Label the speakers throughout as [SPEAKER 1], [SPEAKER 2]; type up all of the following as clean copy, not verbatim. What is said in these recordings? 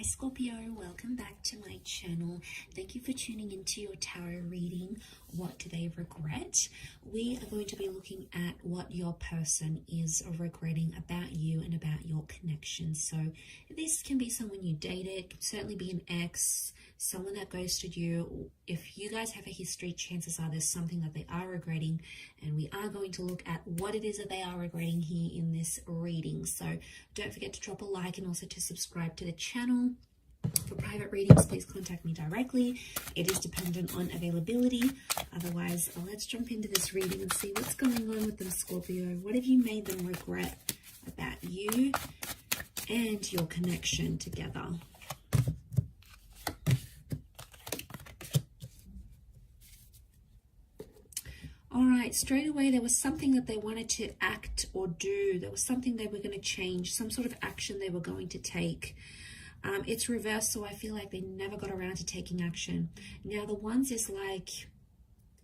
[SPEAKER 1] Hi Scorpio, welcome back to my channel. Thank you for tuning into your tarot reading. What do they regret? We are going to be looking at what your person is regretting about you and about your connection. So this can be someone you dated, could certainly be an ex, someone that ghosted you. If you guys have a history, chances are there's something that they are regretting, and we are going to look at what it is that they are regretting here in this reading. So don't forget to drop a like and also to subscribe to the channel. For private readings, please contact me directly. It is dependent on availability. Otherwise, let's jump into this reading and see what's going on with them, Scorpio. What have you made them regret about you and your connection together? All right, straight away, there was something that they wanted to act or do. There was something they were going to change, some sort of action they were going to take. It's reversed, so I feel like they never got around to taking action. Now, the ones is like,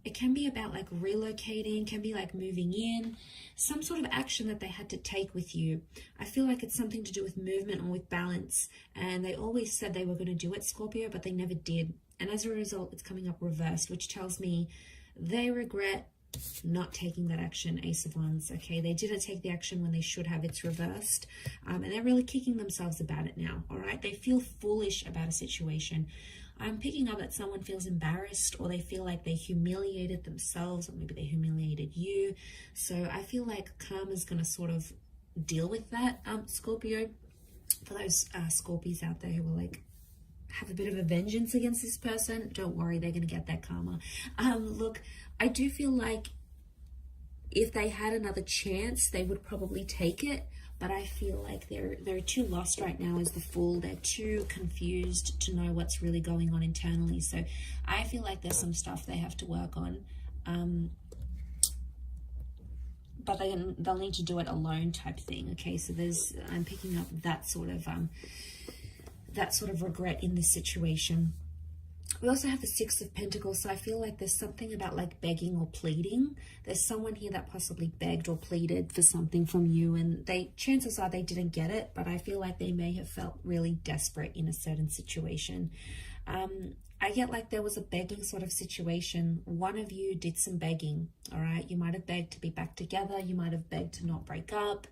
[SPEAKER 1] it can be about like relocating, can be like moving in, some sort of action that they had to take with you. I feel like it's something to do with movement or with balance. And they always said they were going to do it, Scorpio, but they never did. And as a result, it's coming up reversed, which tells me they regret not taking that action. Ace of Wands. Okay, they didn't take the action when they should have. It's reversed, and they're really kicking themselves about it now. All right, they feel foolish about a situation. I'm picking up that someone feels embarrassed, or they feel like they humiliated themselves, or maybe they humiliated you. So I feel like karma's going to sort of deal with that, Scorpio. For those Scorpios out there who are like, have a bit of a vengeance against this person, don't worry, they're going to get that karma. Look, I do feel like if they had another chance, they would probably take it, but I feel like they're too lost right now as the Fool. They're too confused to know what's really going on internally. So I feel like there's some stuff they have to work on, but they'll need to do it alone type thing. Okay, so I'm picking up that sort of regret in this situation. We also have the Six of Pentacles, so I feel like there's something about like begging or pleading. There's someone here that possibly begged or pleaded for something from you, and chances are they didn't get it, but I feel like they may have felt really desperate in a certain situation. I get like there was a begging sort of situation. One of you did some begging, all right? You might have begged to be back together. You might have begged to not break up.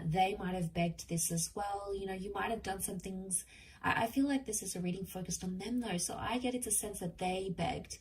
[SPEAKER 1] They might have begged this as well. You know, you might have done some things. I feel like this is a reading focused on them though. So I get it's a sense that they begged.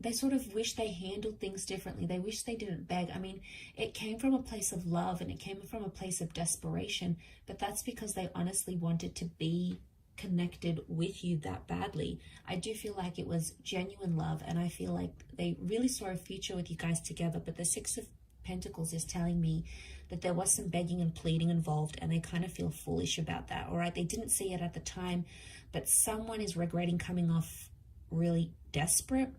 [SPEAKER 1] They sort of wish they handled things differently. They wish they didn't beg. I mean, it came from a place of love and it came from a place of desperation, but that's because they honestly wanted to be connected with you that badly. I do feel like it was genuine love, and I feel like they really saw a future with you guys together, but the Six of Pentacles is telling me that there was some begging and pleading involved, and they kind of feel foolish about that. All right, they didn't see it at the time, but someone is regretting coming off really desperate,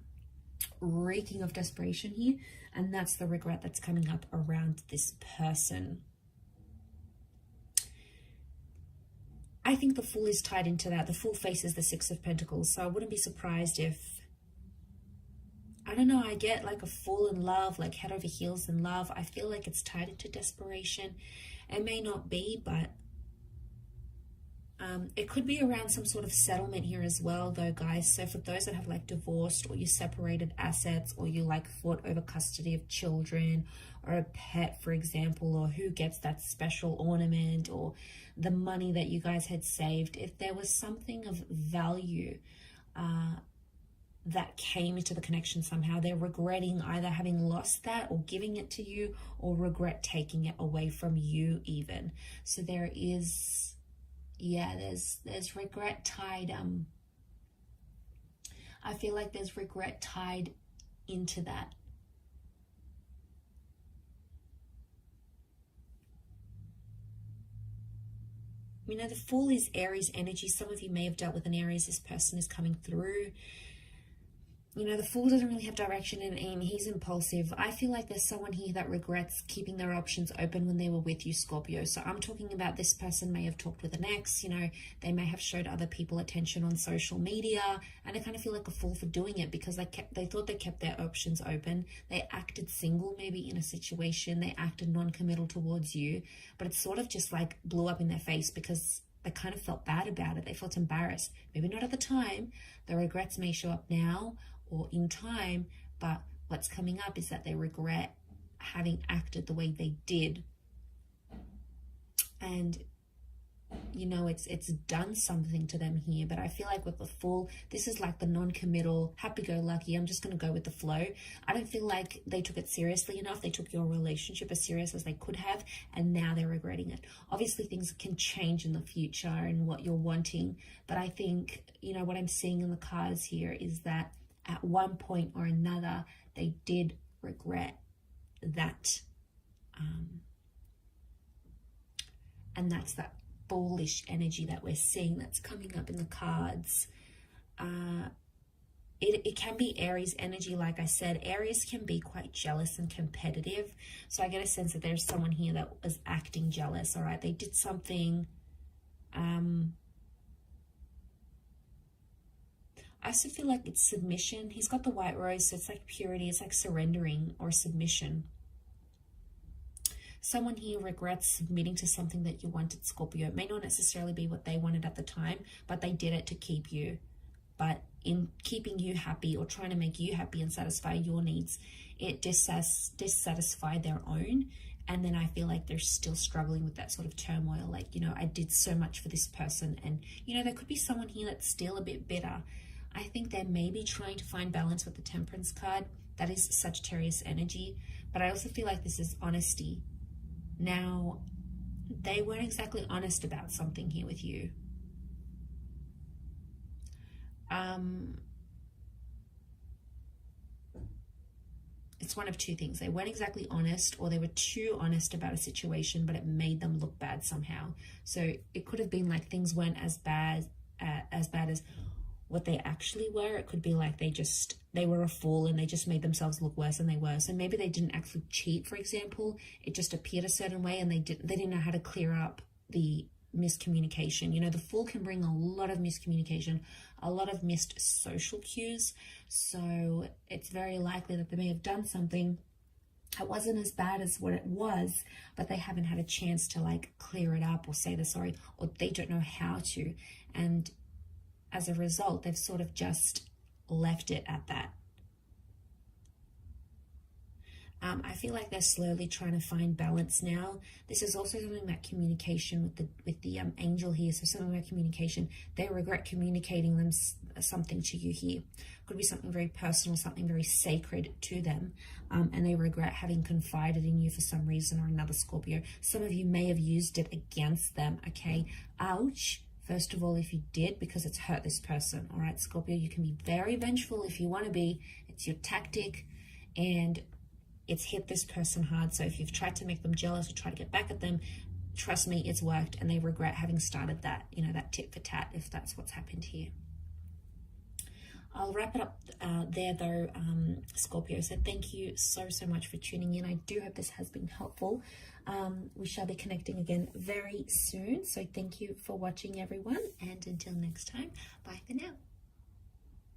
[SPEAKER 1] reeking of desperation here, and that's the regret that's coming up around this person. I think the Fool is tied into that. The Fool faces the Six of Pentacles, so I wouldn't be surprised if, I don't know, I get like a Fool in love, like head over heels in love. I feel like it's tied into desperation. It may not be, but it could be around some sort of settlement here as well though, guys. So for those that have like divorced, or you separated assets, or you like fought over custody of children or a pet, for example, or who gets that special ornament, or the money that you guys had saved, if there was something of value that came into the connection somehow, they're regretting either having lost that or giving it to you, or regret taking it away from you even. So there is, yeah, there's regret tied. I feel like there's regret tied into that. You know, the Fool is Aries energy. Some of you may have dealt with an Aries. This person is coming through. You know, the Fool doesn't really have direction and aim. He's impulsive. I feel like there's someone here that regrets keeping their options open when they were with you, Scorpio. So I'm talking about this person may have talked with an ex. You know, they may have showed other people attention on social media. And I kind of feel like a fool for doing it, because they thought they kept their options open. They acted single maybe in a situation. They acted non-committal towards you. But it sort of just like blew up in their face, because they kind of felt bad about it. They felt embarrassed. Maybe not at the time. The regrets may show up now or in time, but what's coming up is that they regret having acted the way they did. And you know, it's done something to them here. But I feel like with the Fool, this is like the non-committal, happy-go-lucky, I'm just going to go with the flow. I don't feel like they took it seriously enough. They took your relationship as serious as they could have, and now they're regretting it. Obviously, things can change in the future and what you're wanting, but I think, you know, what I'm seeing in the cards here is that at one point or another, they did regret that. And that's that bullish energy that we're seeing that's coming up in the cards. It can be Aries energy. Like I said, Aries can be quite jealous and competitive. So I get a sense that there's someone here that was acting jealous. All right, they did something. I also feel like it's submission. He's got the white rose, so it's like purity. It's like surrendering or submission. Someone here regrets submitting to something that you wanted, Scorpio. It may not necessarily be what they wanted at the time, but they did it to keep you. But in keeping you happy or trying to make you happy and satisfy your needs, it dissatisfied their own. And then I feel like they're still struggling with that sort of turmoil. Like, you know, I did so much for this person. And, you know, there could be someone here that's still a bit bitter. I think they may be trying to find balance with the Temperance card. That is Sagittarius energy. But I also feel like this is honesty. Now, they weren't exactly honest about something here with you. It's one of two things. They weren't exactly honest, or they were too honest about a situation, but it made them look bad somehow. So it could have been like things weren't as bad as what they actually were. It could be like they were a fool and they just made themselves look worse than they were. So maybe they didn't actually cheat, for example. It just appeared a certain way, and they didn't know how to clear up the miscommunication. You know, the Fool can bring a lot of miscommunication, a lot of missed social cues. So it's very likely that they may have done something that wasn't as bad as what it was, but they haven't had a chance to like clear it up or say they're sorry, or they don't know how to. And as a result, they've sort of just left it at that. I feel like they're slowly trying to find balance now. This is also something about communication with the angel here. So something about communication. They regret communicating something to you here. Could be something very personal, something very sacred to them. And they regret having confided in you for some reason or another, Scorpio. Some of you may have used it against them, okay? Ouch. First of all, if you did, because it's hurt this person, all right, Scorpio, you can be very vengeful if you want to be. It's your tactic, and it's hit this person hard. So if you've tried to make them jealous or try to get back at them, trust me, it's worked, and they regret having started that, you know, that tit for tat, if that's what's happened here. I'll wrap it up there though, Scorpio. So thank you so much for tuning in. I do hope this has been helpful. We shall be connecting again very soon. So thank you for watching, everyone. And until next time, bye for now.